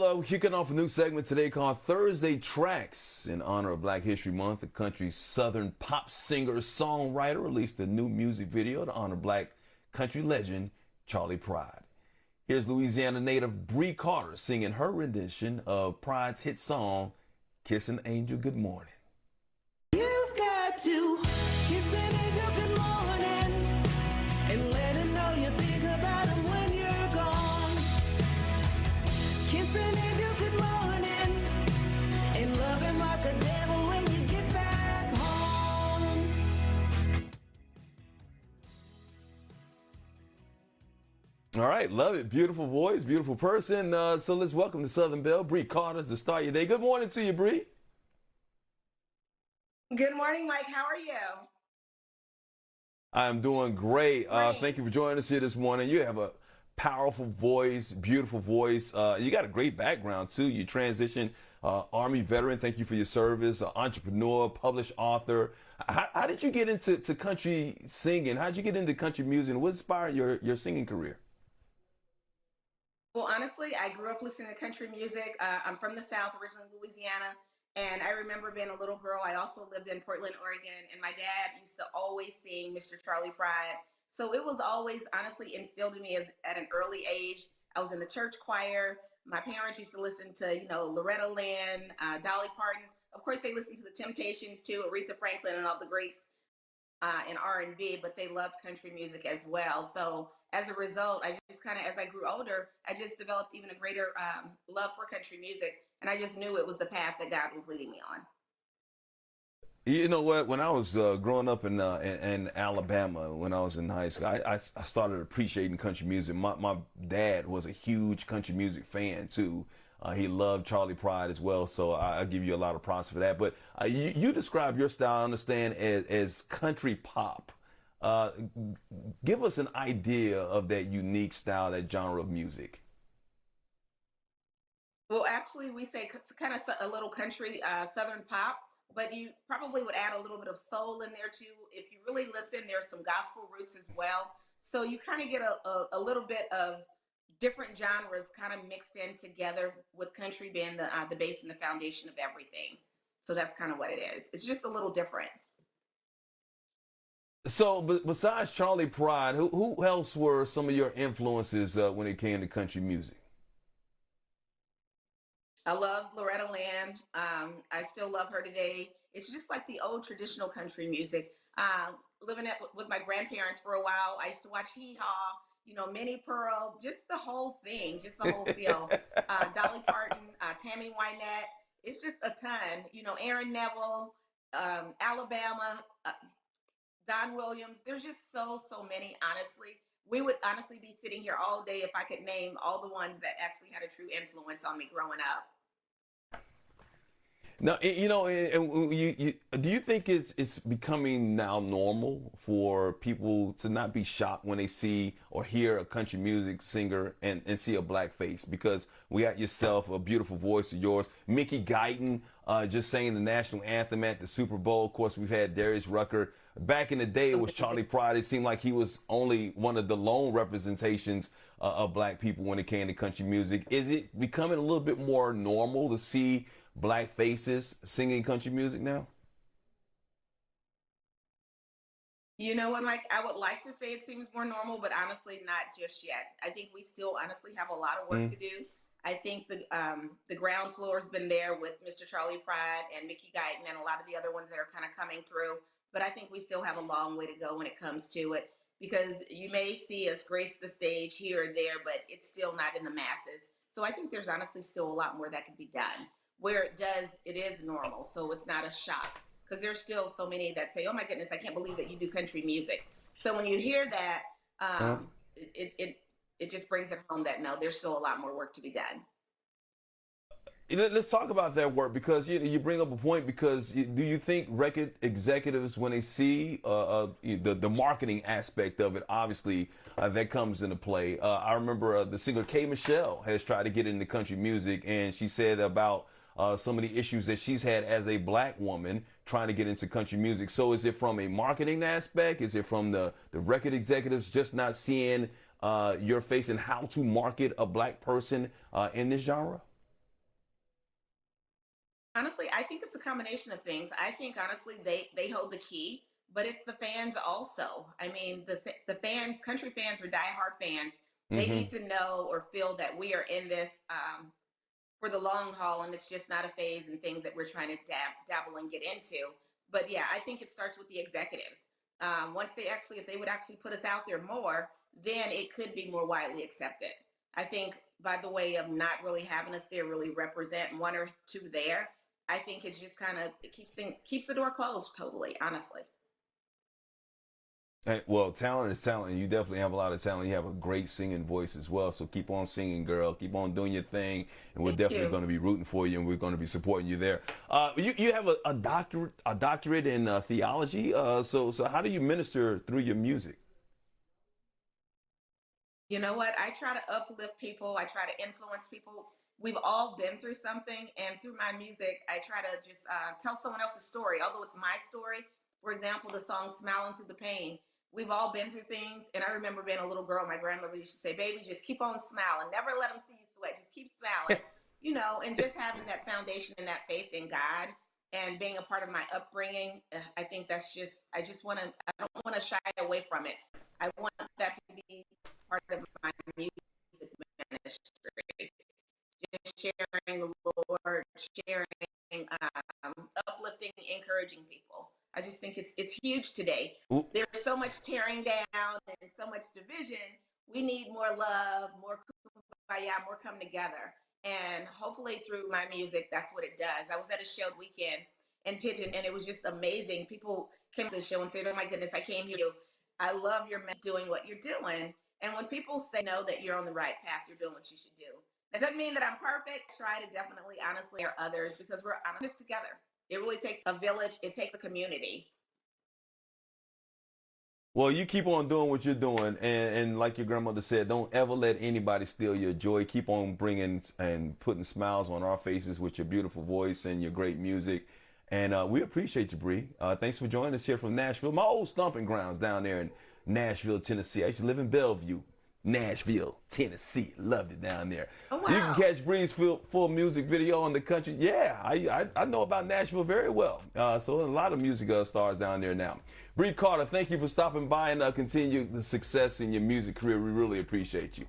Well, we're kicking off a new segment today called Thursday Tracks. In honor of Black History Month, the country's southern pop singer-songwriter released a new music video to honor Black country legend Charley Pride. Here's Louisiana native Brei Carter singing her rendition of Pride's hit song, Kiss an Angel Good Morning. You've got to kiss an angel good morning and let him know you think about him when you're gone. Kiss an angel good morning and love him like a devil when you get back home. All right, love it. Beautiful voice, beautiful person. So let's welcome to Southern Belle, Brei Carter, to start your day. Good morning to you, Brei. Good morning, Mike. How are you? I'm doing great. Morning. Thank you for joining us here this morning. You have a powerful voice, beautiful voice. You got a great background, too. You transitioned Army veteran. Thank you for your service. Entrepreneur, published author. How did you get into country singing? How did you get into country music? What inspired your singing career? Well, honestly, I grew up listening to country music. I'm from the South, originally Louisiana. And I remember being a little girl. I also lived in Portland, Oregon. And my dad used to always sing Mr. Charley Pride. So it was always honestly instilled in me at an early age. I was in the church choir. My parents used to listen to, Loretta Lynn, Dolly Parton. Of course, they listened to the Temptations too, Aretha Franklin and all the greats in R&B, but they loved country music as well. So as a result, I just kind of, as I grew older, I just developed even a greater love for country music. And I just knew it was the path that God was leading me on. You know what? When I was growing up in Alabama, when I was in high school, I started appreciating country music. My dad was a huge country music fan too. He loved Charley Pride as well, so I give you a lot of props for that. But you describe your style, I understand, as country pop. Give us an idea of that unique style, that genre of music. Well, actually, we say kind of a little country, Southern pop, but you probably would add a little bit of soul in there too. If you really listen, there's some gospel roots as well. So you kind of get a little bit of different genres kind of mixed in together, with country being the base and the foundation of everything. So that's kind of what it is. It's just a little different. So, besides Charley Pride, who else were some of your influences when it came to country music? I love Loretta Lynn. I still love her today. It's just like the old traditional country music. Living with my grandparents for a while, I used to watch Hee Haw, Minnie Pearl, just the whole thing, just the whole feel. Dolly Parton, Tammy Wynette. It's just a ton. Aaron Neville, Alabama, Don Williams. There's just so many, honestly. We would honestly be sitting here all day if I could name all the ones that actually had a true influence on me growing up. Now, do you think it's becoming now normal for people to not be shocked when they see or hear a country music singer and see a black face? Because we got yourself, a beautiful voice of yours, Mickey Guyton, just sang the national anthem at the Super Bowl. Of course, we've had Darius Rucker. Back in the day, it was Charley Pride. It seemed like he was only one of the lone representations of black people when it came to country music. Is it becoming a little bit more normal to see black faces singing country music now? You know what, Mike? I would like to say it seems more normal, but honestly, not just yet. I think we still honestly have a lot of work to do. I think the ground floor has been there with Mr. Charley Pride and Mickey Guyton and a lot of the other ones that are kind of coming through. But I think we still have a long way to go when it comes to it, because you may see us grace the stage here or there, but it's still not in the masses. So I think there's honestly still a lot more that could be done. Where it is normal, so it's not a shock. Because there's still so many that say, "Oh my goodness, I can't believe that you do country music." So when you hear that, it just brings it home that no, there's still a lot more work to be done. Let's talk about that work, because you bring up a point. Because do you think record executives, when they see the marketing aspect of it, obviously that comes into play? I remember the singer K. Michelle has tried to get into country music, and she said about some of the issues that she's had as a black woman trying to get into country music. So is it from a marketing aspect? Is it from the record executives just not seeing your face and how to market a black person in this genre? Honestly, I think it's a combination of things. I think honestly they hold the key, but it's the fans also. I mean, the fans, country fans or diehard fans, they Hmm. need to know or feel that we are in this for the long haul, and it's just not a phase and things that we're trying to dabble and get into. But yeah, I think it starts with the executives. Once they actually, if they would actually put us out there more, then it could be more widely accepted. I think by the way of not really having us there, really represent one or two there, I think it just kind of keeps the door closed totally, honestly. Well, talent is talent. You definitely have a lot of talent. You have a great singing voice as well. So keep on singing, girl. Keep on doing your thing, and we're Thank definitely you. going to be rooting for you, and we're going to be supporting you there. You have a doctorate in theology. So how do you minister through your music? You know what? I try to uplift people. I try to influence people. We've all been through something, and through my music, I try to just tell someone else's story. Although it's my story, for example, the song "Smiling Through the Pain." We've all been through things, and I remember being a little girl. My grandmother used to say, "Baby, just keep on smiling. Never let them see you sweat. Just keep smiling." You know, and just having that foundation and that faith in God, and being a part of my upbringing, I think that's just. I just want to. I don't want to shy away from it. I want that to be part of my music ministry. Just sharing the Lord, sharing, uplifting, encouraging people. I just think it's huge today. Ooh. There's so much tearing down and so much division. We need more love, more kumbaya, more come together. And hopefully through my music, that's what it does. I was at a show this weekend in Pigeon, and it was just amazing. People came to the show and said, "Oh my goodness, I came here. I love your doing what you're doing." And when people say know that you're on the right path, you're doing what you should do. That doesn't mean that I'm perfect. Try to definitely, honestly, or others because we're honest together. It really takes a village. It takes a community. Well, you keep on doing what you're doing, and like your grandmother said, don't ever let anybody steal your joy. Keep on bringing and putting smiles on our faces with your beautiful voice and your great music. And we appreciate you, Bree. Thanks for joining us here from Nashville, my old stomping grounds down there in Nashville, Tennessee. I used to live in Bellevue, Nashville, Tennessee. Loved it down there. Oh You can wow! catch Bree's full music video on the country. Yeah, I know about Nashville very well. So a lot of music stars down there now. Brei Carter, thank you for stopping by and continue the success in your music career. We really appreciate you.